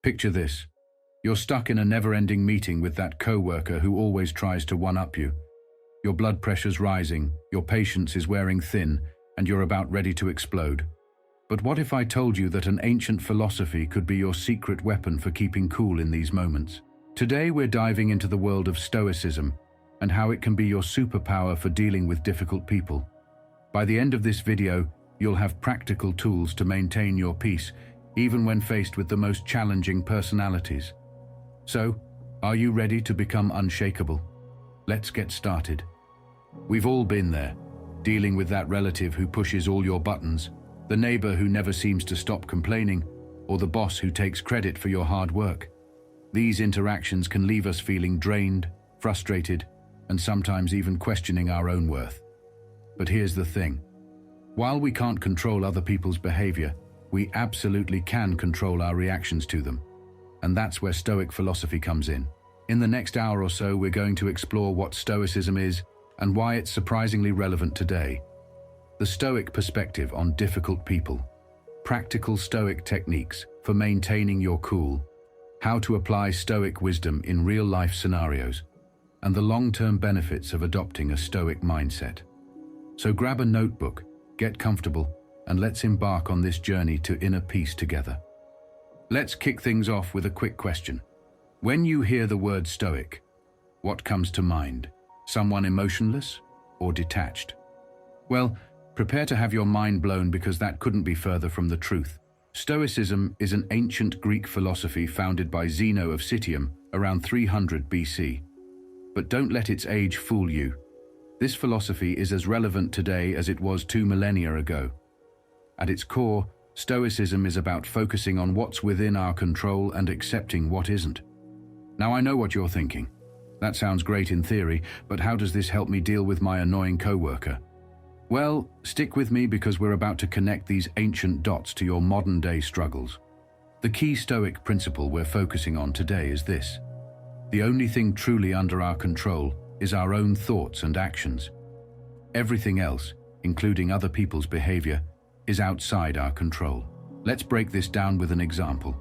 Picture this. You're stuck in a never-ending meeting with that coworker who always tries to one-up you. Your blood pressure's rising, your patience is wearing thin, and you're about ready to explode. But what if I told you that an ancient philosophy could be your secret weapon for keeping cool in these moments? Today we're diving into the world of Stoicism and how it can be your superpower for dealing with difficult people. By the end of this video, you'll have practical tools to maintain your peace, even when faced with the most challenging personalities. So, are you ready to become unshakable? Let's get started. We've all been there, dealing with that relative who pushes all your buttons, the neighbor who never seems to stop complaining, or the boss who takes credit for your hard work. These interactions can leave us feeling drained, frustrated, and sometimes even questioning our own worth. But here's the thing. While we can't control other people's behavior, we absolutely can control our reactions to them. And that's where Stoic philosophy comes in. In the next hour or so, we're going to explore what Stoicism is and why it's surprisingly relevant today. The Stoic perspective on difficult people. Practical Stoic techniques for maintaining your cool. How to apply Stoic wisdom in real-life scenarios. And the long-term benefits of adopting a Stoic mindset. So grab a notebook, get comfortable, and let's embark on this journey to inner peace together. Let's kick things off with a quick question. When you hear the word Stoic, what comes to mind? Someone emotionless or detached? Well, prepare to have your mind blown because that couldn't be further from the truth. Stoicism is an ancient Greek philosophy founded by Zeno of Citium around 300 BC. But don't let its age fool you. This philosophy is as relevant today as it was 2 millennia ago. At its core, Stoicism is about focusing on what's within our control and accepting what isn't. Now I know what you're thinking. That sounds great in theory, but how does this help me deal with my annoying coworker? Well, stick with me because we're about to connect these ancient dots to your modern-day struggles. The key Stoic principle we're focusing on today is this. The only thing truly under our control is our own thoughts and actions. Everything else, including other people's behavior, is outside our control. Let's break this down with an example.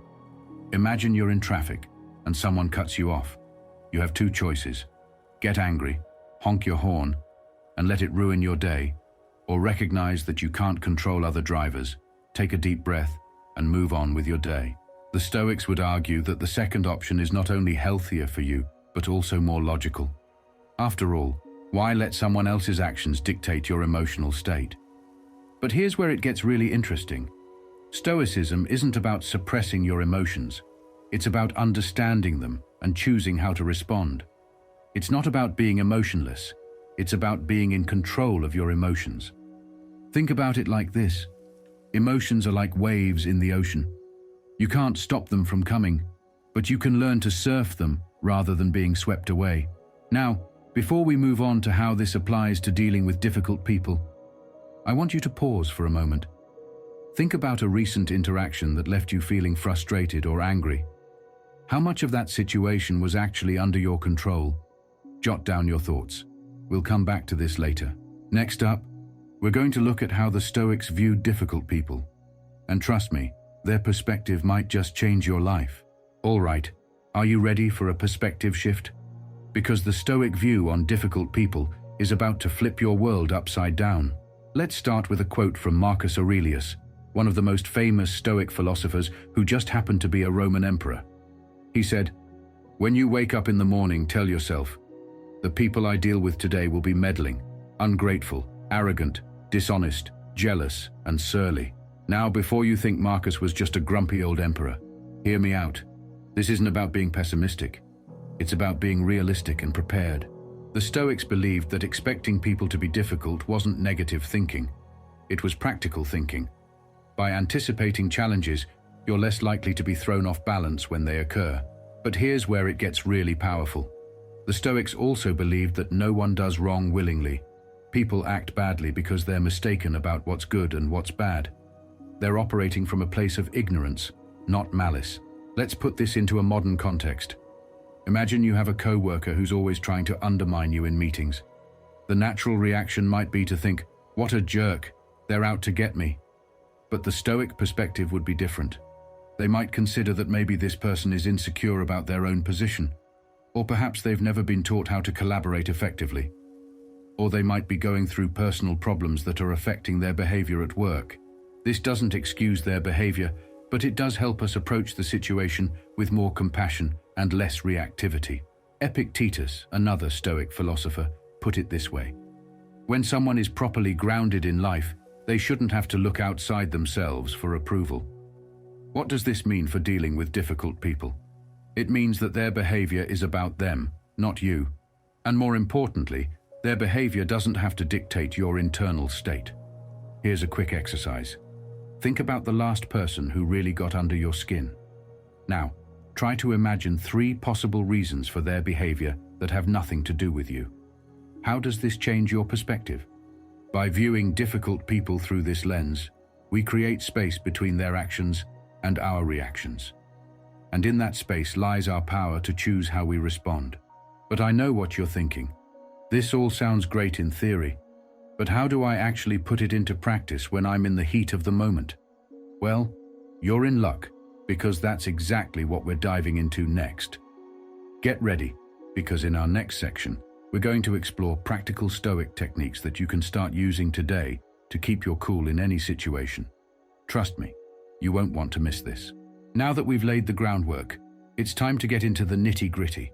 Imagine you're in traffic and someone cuts you off. You have two choices. Get angry, honk your horn, and let it ruin your day, or recognize that you can't control other drivers, take a deep breath, and move on with your day. The Stoics would argue that the second option is not only healthier for you, but also more logical. After all, why let someone else's actions dictate your emotional state? But here's where it gets really interesting. Stoicism isn't about suppressing your emotions. It's about understanding them and choosing how to respond. It's not about being emotionless. It's about being in control of your emotions. Think about it like this. Emotions are like waves in the ocean. You can't stop them from coming, but you can learn to surf them rather than being swept away. Now, before we move on to how this applies to dealing with difficult people, I want you to pause for a moment. Think about a recent interaction that left you feeling frustrated or angry. How much of that situation was actually under your control? Jot down your thoughts. We'll come back to this later. Next up, we're going to look at how the Stoics viewed difficult people. And trust me, their perspective might just change your life. All right, are you ready for a perspective shift? Because the Stoic view on difficult people is about to flip your world upside down. Let's start with a quote from Marcus Aurelius, one of the most famous Stoic philosophers who just happened to be a Roman emperor. He said, "When you wake up in the morning, tell yourself, the people I deal with today will be meddling, ungrateful, arrogant, dishonest, jealous, and surly." Now, before you think Marcus was just a grumpy old emperor, hear me out. This isn't about being pessimistic. It's about being realistic and prepared. The Stoics believed that expecting people to be difficult wasn't negative thinking. It was practical thinking. By anticipating challenges, you're less likely to be thrown off balance when they occur. But here's where it gets really powerful. The Stoics also believed that no one does wrong willingly. People act badly because they're mistaken about what's good and what's bad. They're operating from a place of ignorance, not malice. Let's put this into a modern context. Imagine you have a coworker who's always trying to undermine you in meetings. The natural reaction might be to think, "What a jerk, they're out to get me." But the Stoic perspective would be different. They might consider that maybe this person is insecure about their own position, or perhaps they've never been taught how to collaborate effectively. Or they might be going through personal problems that are affecting their behavior at work. This doesn't excuse their behavior, but it does help us approach the situation with more compassion and less reactivity. Epictetus, another Stoic philosopher, put it this way: when someone is properly grounded in life, they shouldn't have to look outside themselves for approval. What does this mean for dealing with difficult people? It means that their behavior is about them, not you. And more importantly, their behavior doesn't have to dictate your internal state. Here's a quick exercise. Think about the last person who really got under your skin. Now, try to imagine 3 possible reasons for their behavior that have nothing to do with you. How does this change your perspective? By viewing difficult people through this lens, we create space between their actions and our reactions. And in that space lies our power to choose how we respond. But I know what you're thinking. This all sounds great in theory, but how do I actually put it into practice when I'm in the heat of the moment? Well, you're in luck, because that's exactly what we're diving into next. Get ready, because in our next section, we're going to explore practical Stoic techniques that you can start using today to keep your cool in any situation. Trust me, you won't want to miss this. Now that we've laid the groundwork, it's time to get into the nitty-gritty.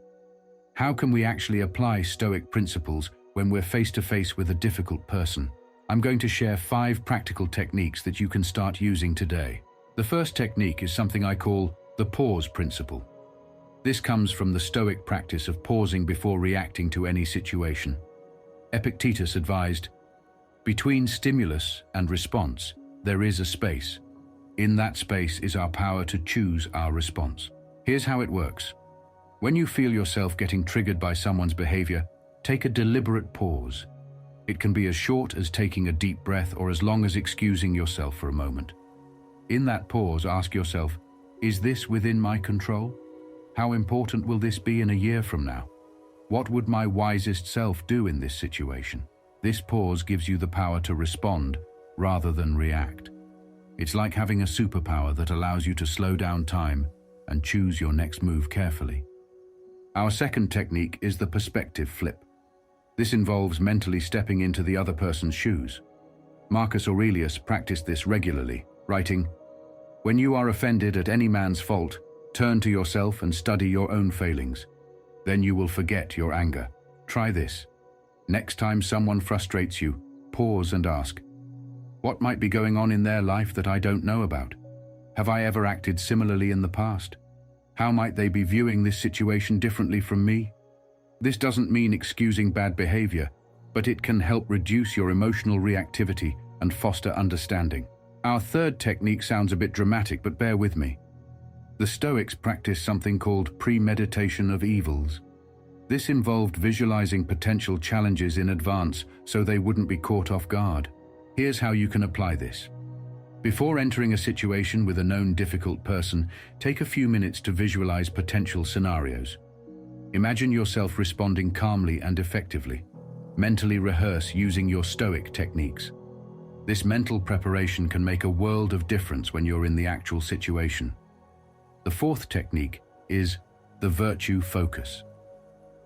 How can we actually apply Stoic principles when we're face-to-face with a difficult person? I'm going to share 5 practical techniques that you can start using today. The first technique is something I call the pause principle. This comes from the Stoic practice of pausing before reacting to any situation. Epictetus advised, "Between stimulus and response, there is a space. In that space is our power to choose our response." Here's how it works. When you feel yourself getting triggered by someone's behavior, take a deliberate pause. It can be as short as taking a deep breath or as long as excusing yourself for a moment. In that pause, ask yourself, is this within my control? How important will this be in a year from now? What would my wisest self do in this situation? This pause gives you the power to respond rather than react. It's like having a superpower that allows you to slow down time and choose your next move carefully. Our second technique is the perspective flip. This involves mentally stepping into the other person's shoes. Marcus Aurelius practiced this regularly, writing, "When you are offended at any man's fault, turn to yourself and study your own failings. Then you will forget your anger." Try this. Next time someone frustrates you, pause and ask, what might be going on in their life that I don't know about? Have I ever acted similarly in the past? How might they be viewing this situation differently from me? This doesn't mean excusing bad behavior, but it can help reduce your emotional reactivity and foster understanding. Our third technique sounds a bit dramatic, but bear with me. The Stoics practice something called premeditation of evils. This involved visualizing potential challenges in advance so they wouldn't be caught off guard. Here's how you can apply this. Before entering a situation with a known difficult person, take a few minutes to visualize potential scenarios. Imagine yourself responding calmly and effectively. Mentally rehearse using your Stoic techniques. This mental preparation can make a world of difference when you're in the actual situation. The fourth technique is the virtue focus.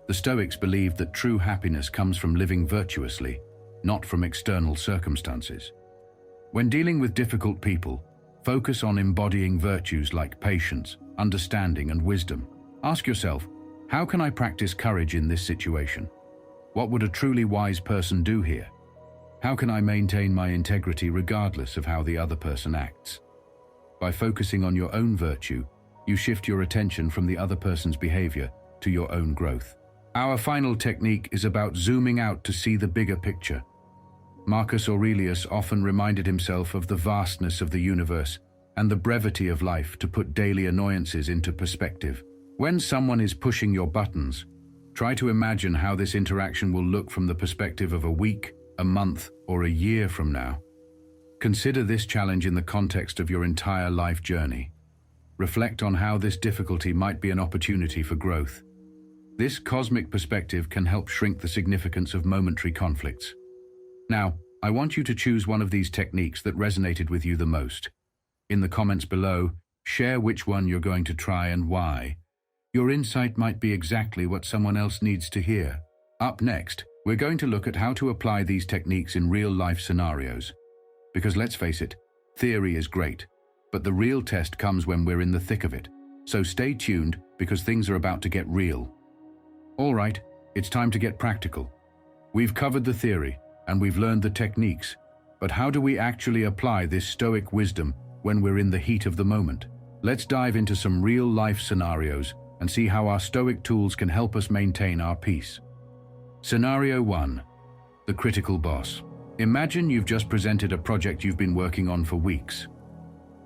The Stoics believed that true happiness comes from living virtuously, not from external circumstances. When dealing with difficult people, focus on embodying virtues like patience, understanding, and wisdom. Ask yourself, how can I practice courage in this situation? What would a truly wise person do here? How can I maintain my integrity regardless of how the other person acts? By focusing on your own virtue, you shift your attention from the other person's behavior to your own growth. Our final technique is about zooming out to see the bigger picture. Marcus Aurelius often reminded himself of the vastness of the universe and the brevity of life to put daily annoyances into perspective. When someone is pushing your buttons, try to imagine how this interaction will look from the perspective of a week, a month, or a year from now. Consider this challenge in the context of your entire life journey. Reflect on how this difficulty might be an opportunity for growth. This cosmic perspective can help shrink the significance of momentary conflicts. Now, I want you to choose one of these techniques that resonated with you the most. In the comments below, Share which one you're going to try and why. Your insight might be exactly what someone else needs to hear. Up next, we're going to look at how to apply these techniques in real-life scenarios. Because let's face it, theory is great, but the real test comes when we're in the thick of it. So stay tuned, because things are about to get real. All right, it's time to get practical. We've covered the theory, and we've learned the techniques, but how do we actually apply this Stoic wisdom when we're in the heat of the moment? Let's dive into some real-life scenarios and see how our Stoic tools can help us maintain our peace. Scenario 1. The critical boss. Imagine you've just presented a project you've been working on for weeks.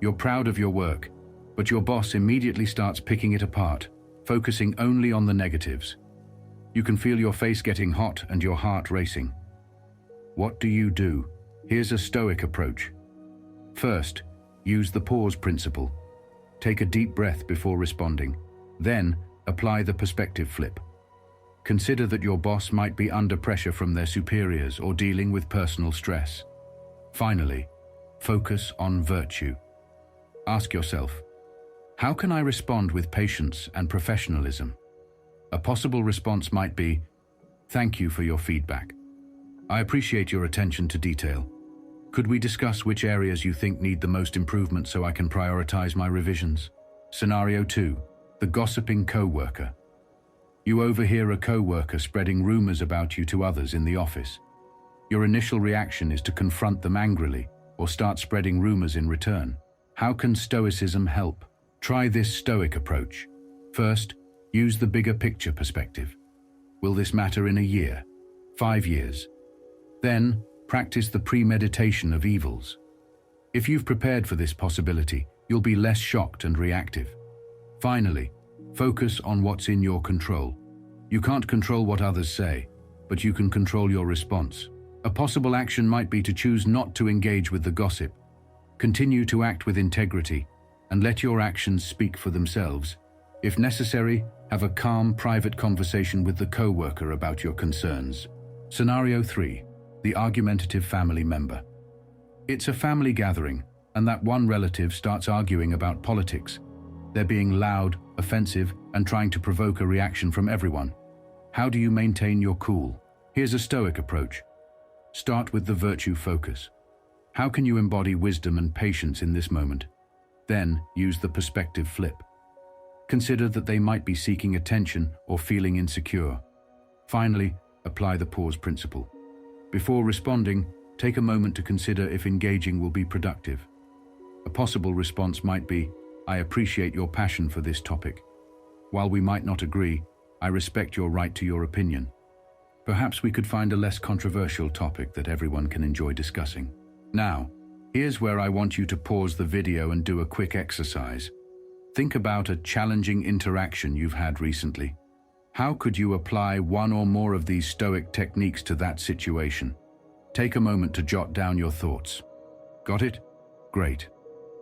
You're proud of your work, but your boss immediately starts picking it apart, focusing only on the negatives. You can feel your face getting hot and your heart racing. What do? Here's a Stoic approach. First, use the pause principle. Take a deep breath before responding. Then, apply the perspective flip. Consider that your boss might be under pressure from their superiors or dealing with personal stress. Finally, focus on virtue. Ask yourself, how can I respond with patience and professionalism? A possible response might be, thank you for your feedback. I appreciate your attention to detail. Could we discuss which areas you think need the most improvement so I can prioritize my revisions? Scenario 2. The gossiping co-worker. You overhear a co-worker spreading rumors about you to others in the office. Your initial reaction is to confront them angrily or start spreading rumors in return. How can Stoicism help? Try this Stoic approach. First, use the bigger picture perspective. Will this matter in a year? 5 years? Then, practice the premeditation of evils. If you've prepared for this possibility, you'll be less shocked and reactive. Finally, focus on what's in your control. You can't control what others say, but you can control your response. A possible action might be to choose not to engage with the gossip. Continue to act with integrity, and let your actions speak for themselves. If necessary, have a calm, private conversation with the co-worker about your concerns. Scenario 3. The argumentative family member. It's a family gathering, and that one relative starts arguing about politics. They're being loud, offensive, and trying to provoke a reaction from everyone. How do you maintain your cool? Here's a Stoic approach. Start with the virtue focus. How can you embody wisdom and patience in this moment? Then, use the perspective flip. Consider that they might be seeking attention or feeling insecure. Finally, apply the pause principle. Before responding, take a moment to consider if engaging will be productive. A possible response might be, I appreciate your passion for this topic. While we might not agree, I respect your right to your opinion. Perhaps we could find a less controversial topic that everyone can enjoy discussing. Now, here's where I want you to pause the video and do a quick exercise. Think about a challenging interaction you've had recently. How could you apply one or more of these Stoic techniques to that situation? Take a moment to jot down your thoughts. Got it? Great.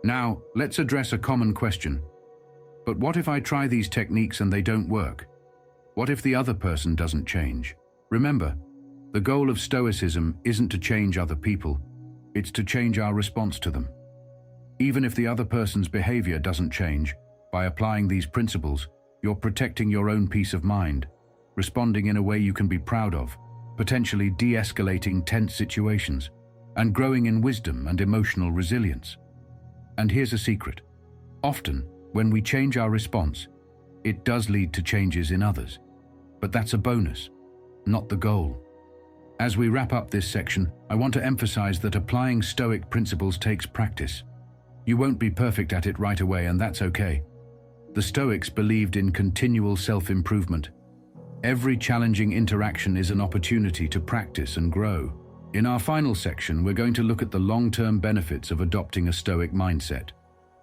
Now, let's address a common question. But what if I try these techniques and they don't work? What if the other person doesn't change? Remember, the goal of Stoicism isn't to change other people, it's to change our response to them. Even if the other person's behavior doesn't change, by applying these principles, you're protecting your own peace of mind, responding in a way you can be proud of, potentially de-escalating tense situations, and growing in wisdom and emotional resilience. And here's a secret. Often, when we change our response, it does lead to changes in others. But that's a bonus, not the goal. As we wrap up this section, I want to emphasize that applying Stoic principles takes practice. You won't be perfect at it right away, and that's okay. The Stoics believed in continual self-improvement. Every challenging interaction is an opportunity to practice and grow. In our final section, we're going to look at the long-term benefits of adopting a Stoic mindset.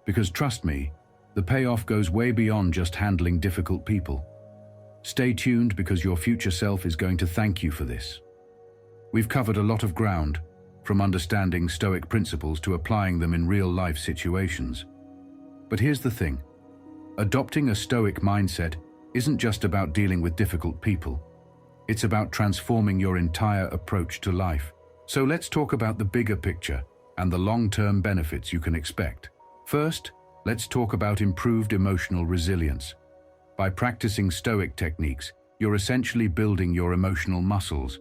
Because trust me, the payoff goes way beyond just handling difficult people. Stay tuned because your future self is going to thank you for this. We've covered a lot of ground, from understanding Stoic principles to applying them in real-life situations. But here's the thing. Adopting a Stoic mindset isn't just about dealing with difficult people. It's about transforming your entire approach to life. So let's talk about the bigger picture and the long-term benefits you can expect. First, Let's talk about improved emotional resilience. By practicing Stoic techniques, you're essentially building your emotional muscles.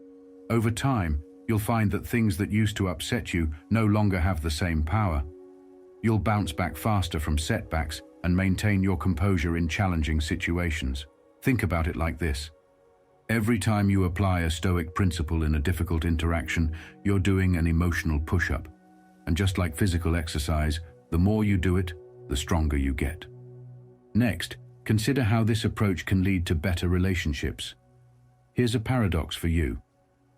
Over time, you'll find that things that used to upset you no longer have the same power. You'll bounce back faster from setbacks and maintain your composure in challenging situations. Think about it like this. Every time you apply a Stoic principle in a difficult interaction, you're doing an emotional push-up. And just like physical exercise, the more you do it, the stronger you get. Next, consider how this approach can lead to better relationships. Here's a paradox for you.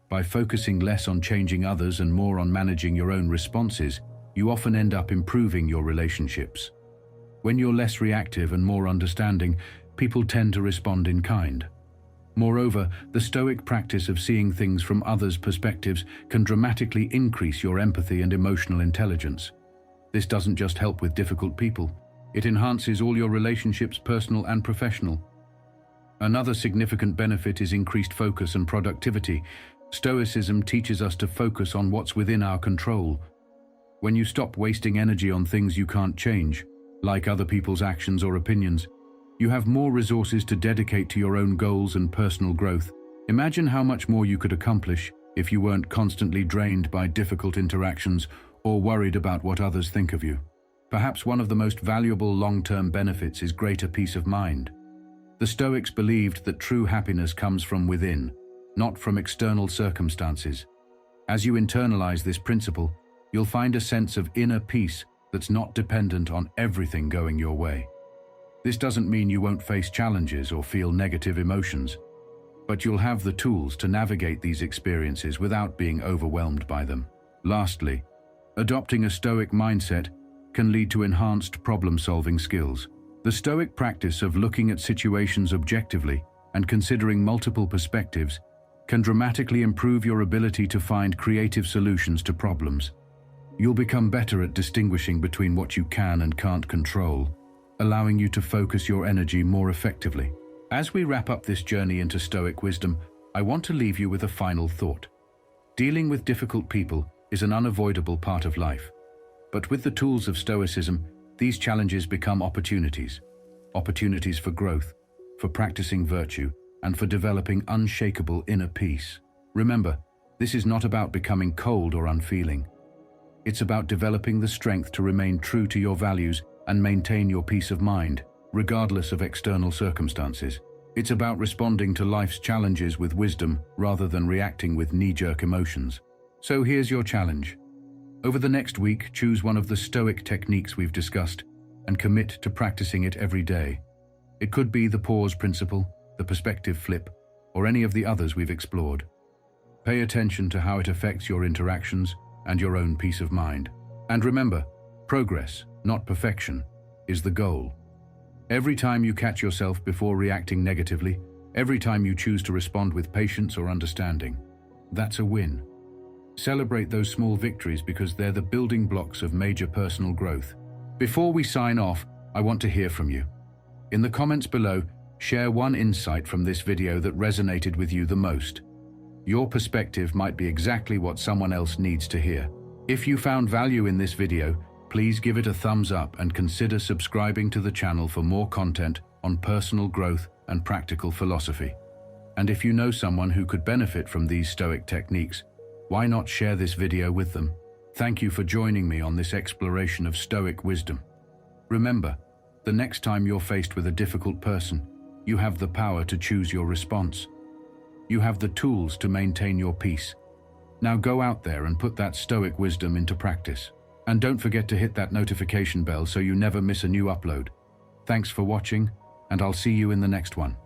By focusing less on changing others and more on managing your own responses, you often end up improving your relationships. When you're less reactive and more understanding, people tend to respond in kind. Moreover, the Stoic practice of seeing things from others' perspectives can dramatically increase your empathy and emotional intelligence. This doesn't just help with difficult people, it enhances all your relationships, personal and professional. Another significant benefit is increased focus and productivity. Stoicism teaches us to focus on what's within our control. When you stop wasting energy on things you can't change, like other people's actions or opinions, you have more resources to dedicate to your own goals and personal growth. Imagine how much more you could accomplish if you weren't constantly drained by difficult interactions or worried about what others think of you. Perhaps one of the most valuable long-term benefits is greater peace of mind. The Stoics believed that true happiness comes from within, not from external circumstances. As you internalize this principle, you'll find a sense of inner peace that's not dependent on everything going your way. This doesn't mean you won't face challenges or feel negative emotions, but you'll have the tools to navigate these experiences without being overwhelmed by them. Lastly, adopting a Stoic mindset can lead to enhanced problem-solving skills. The Stoic practice of looking at situations objectively and considering multiple perspectives can dramatically improve your ability to find creative solutions to problems. You'll become better at distinguishing between what you can and can't control, allowing you to focus your energy more effectively. As we wrap up this journey into Stoic wisdom, I want to leave you with a final thought. Dealing with difficult people is an unavoidable part of life. But with the tools of Stoicism, these challenges become opportunities. Opportunities for growth, for practicing virtue, and for developing unshakable inner peace. Remember, this is not about becoming cold or unfeeling. It's about developing the strength to remain true to your values and maintain your peace of mind, regardless of external circumstances. It's about responding to life's challenges with wisdom rather than reacting with knee-jerk emotions. So here's your challenge. Over the next week, choose one of the Stoic techniques we've discussed and commit to practicing it every day. It could be the pause principle, the perspective flip, or any of the others we've explored. Pay attention to how it affects your interactions and your own peace of mind. And remember, progress, not perfection, is the goal. Every time you catch yourself before reacting negatively, every time you choose to respond with patience or understanding, that's a win. Celebrate those small victories because they're the building blocks of major personal growth. Before we sign off, I want to hear from you. In the comments below, share one insight from this video that resonated with you the most. Your perspective might be exactly what someone else needs to hear. If you found value in this video, please give it a thumbs up and consider subscribing to the channel for more content on personal growth and practical philosophy. And if you know someone who could benefit from these Stoic techniques, why not share this video with them? Thank you for joining me on this exploration of Stoic wisdom. Remember, the next time you're faced with a difficult person, you have the power to choose your response. You have the tools to maintain your peace. Now go out there and put that Stoic wisdom into practice. And don't forget to hit that notification bell so you never miss a new upload. Thanks for watching, and I'll see you in the next one.